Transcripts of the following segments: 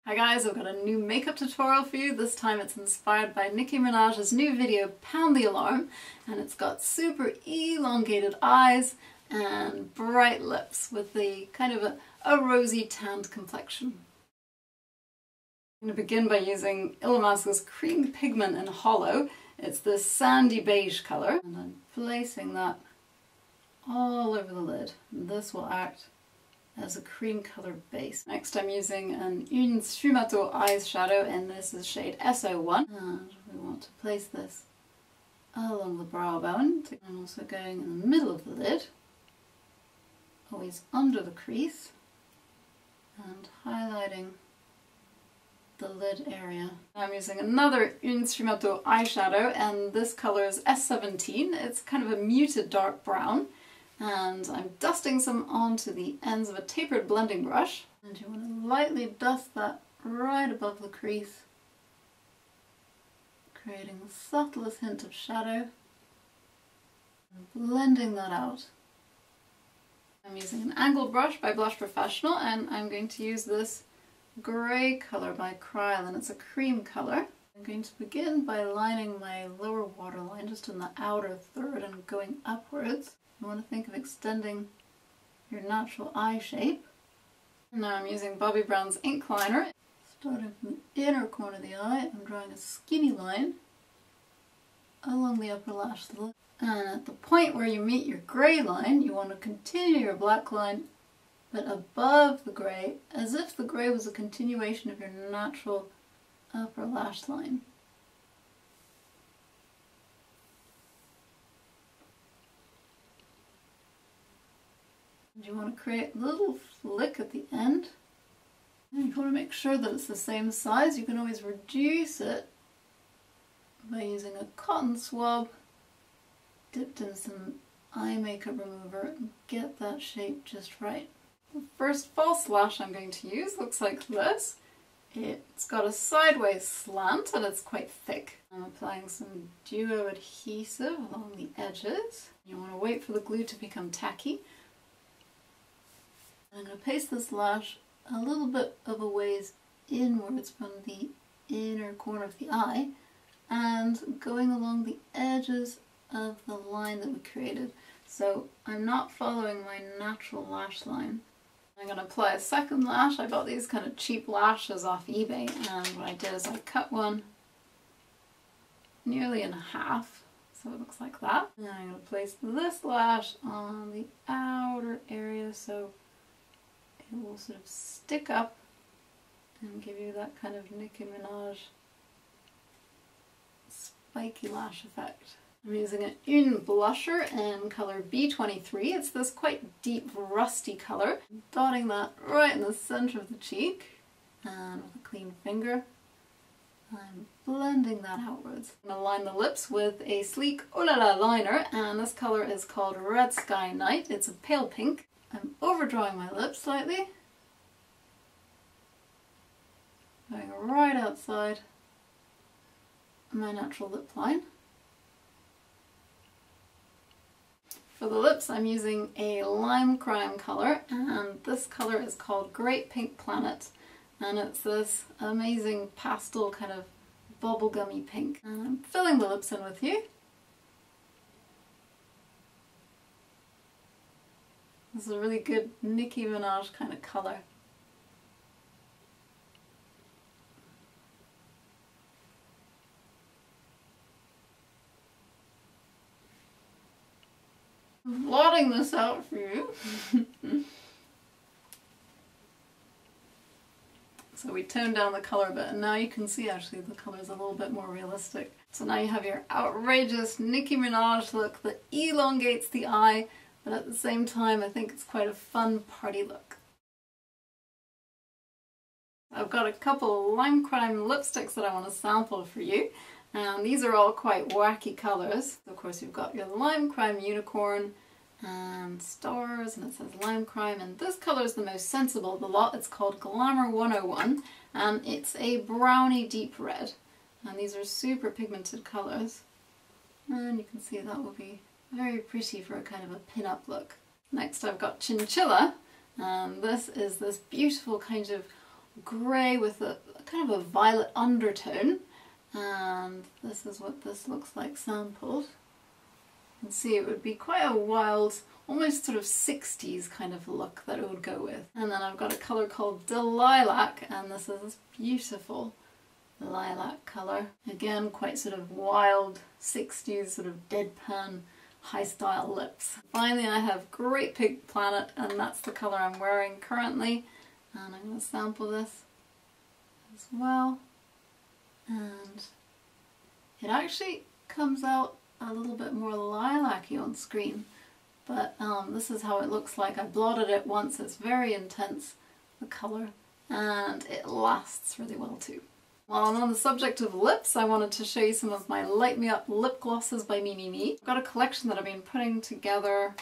Hi guys, I've got a new makeup tutorial for you. This time it's inspired by Nicki Minaj's new video, Pound the Alarm, and it's got super elongated eyes and bright lips with the kind of a rosy tanned complexion. I'm going to begin by using Illamasqua's cream pigment in Hollow. It's this sandy beige colour, and I'm placing that all over the lid. And this will act as a cream colored base. Next I'm using an Une Sfumato eyeshadow, and this is shade SO1. And we want to place this along the brow bone. I'm also going in the middle of the lid, always under the crease, and highlighting the lid area. I'm using another Une Sfumato eyeshadow, and this colour is S17. It's kind of a muted dark brown. And I'm dusting some onto the ends of a tapered blending brush, and you want to lightly dust that right above the crease, creating the subtlest hint of shadow and blending that out. I'm using an angled brush by Blush Professional, and I'm going to use this grey colour by Kryolan. It's a cream colour. I'm going to begin by lining my lower waterline just in the outer third and going upwards. You want to think of extending your natural eye shape. And now I'm using Bobbi Brown's ink liner. Starting from the inner corner of the eye, I'm drawing a skinny line along the upper lash line. And at the point where you meet your grey line, you want to continue your black line, but above the grey, as if the grey was a continuation of your natural upper lash line. You want to create a little flick at the end. And you want to make sure that it's the same size. You can always reduce it by using a cotton swab dipped in some eye makeup remover and get that shape just right. The first false lash I'm going to use looks like this. It's got a sideways slant and it's quite thick. I'm applying some duo adhesive along the edges. You want to wait for the glue to become tacky. I'm going to paste this lash a little bit of a ways inwards from the inner corner of the eye and going along the edges of the line that we created. So I'm not following my natural lash line. I'm going to apply a second lash. I bought these kind of cheap lashes off eBay, and what I did is I cut one nearly in half, so it looks like that. And I'm going to place this lash on the outer area so it will sort of stick up and give you that kind of Nicki Minaj spiky lash effect. I'm using an Une blusher in colour B23. It's this quite deep rusty colour. Dotting that right in the centre of the cheek, and with a clean finger I'm blending that outwards. I'm going to line the lips with a sleek Oh La La liner, and this colour is called Red Sky Night. It's a pale pink. I'm overdrawing my lips slightly, going right outside my natural lip line. For the lips I'm using a lime crime colour, and this colour is called Great Pink Planet, and it's this amazing pastel kind of bubblegummy pink. And I'm filling the lips in with you. This is a really good Nicki Minaj kind of colour. I'm blotting this out for you. So we toned down the colour a bit, and now you can see actually the colour is a little bit more realistic. So now you have your outrageous Nicki Minaj look that elongates the eye, but at the same time I think it's quite a fun party look. I've got a couple lime crime lipsticks that I want to sample for you, and these are all quite wacky colours. Of course you've got your lime crime unicorn and stars, and it says lime crime, and this colour is the most sensible of the lot. It's called Glamour 101, and it's a browny deep red, and these are super pigmented colours, and you can see that will be very pretty for a kind of a pin-up look. Next I've got Chinchilla, and this is this beautiful kind of grey with a kind of a violet undertone, and this is what this looks like sampled. You can see it would be quite a wild, almost sort of 60s kind of look that it would go with. And then I've got a colour called Lilac, and this is this beautiful lilac colour. Again, quite sort of wild 60s sort of deadpan high style lips. Finally, I have Great Pink Planet, and that's the colour I'm wearing currently. And I'm going to sample this as well. And it actually comes out a little bit more lilac-y on screen. But this is how it looks like. I blotted it once. It's very intense, the colour, and it lasts really well too. While I'm on the subject of lips, I wanted to show you some of my Light Me Up lip glosses by Me. I've got a collection that I've been putting together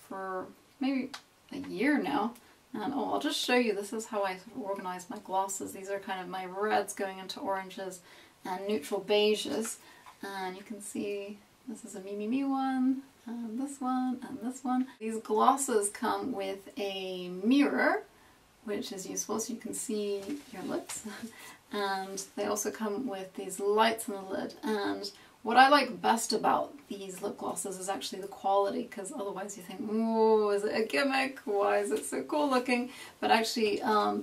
for maybe a year now. And oh, I'll just show you, this is how I sort of organize my glosses. These are kind of my reds going into oranges and neutral beiges. And you can see this is a Me one, and this one, and this one. These glosses come with a mirror, which is useful so you can see your lips. And they also come with these lights on the lid. And what I like best about these lip glosses is actually the quality, because otherwise you think, oh, is it a gimmick? Why is it so cool looking? But actually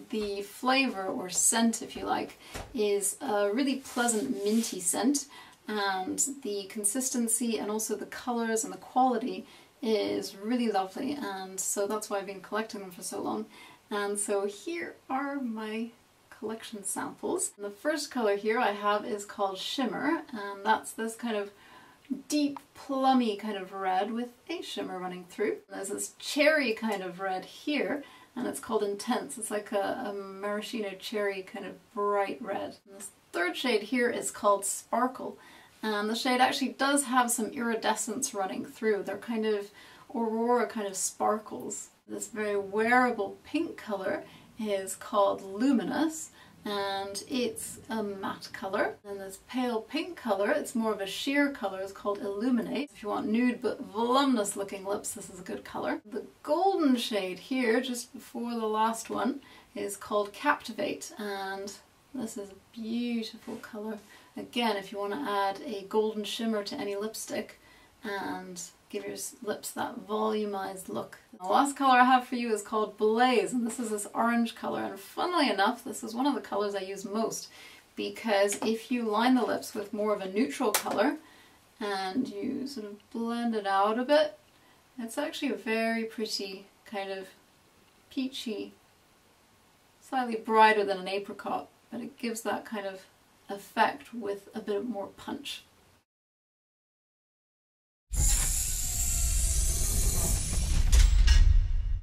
the flavour or scent, if you like, is a really pleasant minty scent, and the consistency and also the colours and the quality is really lovely, and so that's why I've been collecting them for so long. And so here are my collection samples. And the first colour here I have is called Shimmer, and that's this kind of deep plummy kind of red with a shimmer running through. There's this cherry kind of red here, and it's called Intense. It's like a maraschino cherry kind of bright red. And this third shade here is called Sparkle, and the shade actually does have some iridescence running through. They're kind of aurora kind of sparkles. This very wearable pink colour is called Luminous, and it's a matte colour. And this pale pink colour, it's more of a sheer colour, is called Illuminate. If you want nude but voluminous looking lips, this is a good colour. The golden shade here, just before the last one, is called Captivate, and this is a beautiful colour. Again, if you want to add a golden shimmer to any lipstick and give your lips that volumized look. The last colour I have for you is called Blaze, and this is this orange colour, and funnily enough this is one of the colours I use most, because if you line the lips with more of a neutral colour and you sort of blend it out a bit, it's actually a very pretty kind of peachy, slightly brighter than an apricot, but it gives that kind of effect with a bit more punch.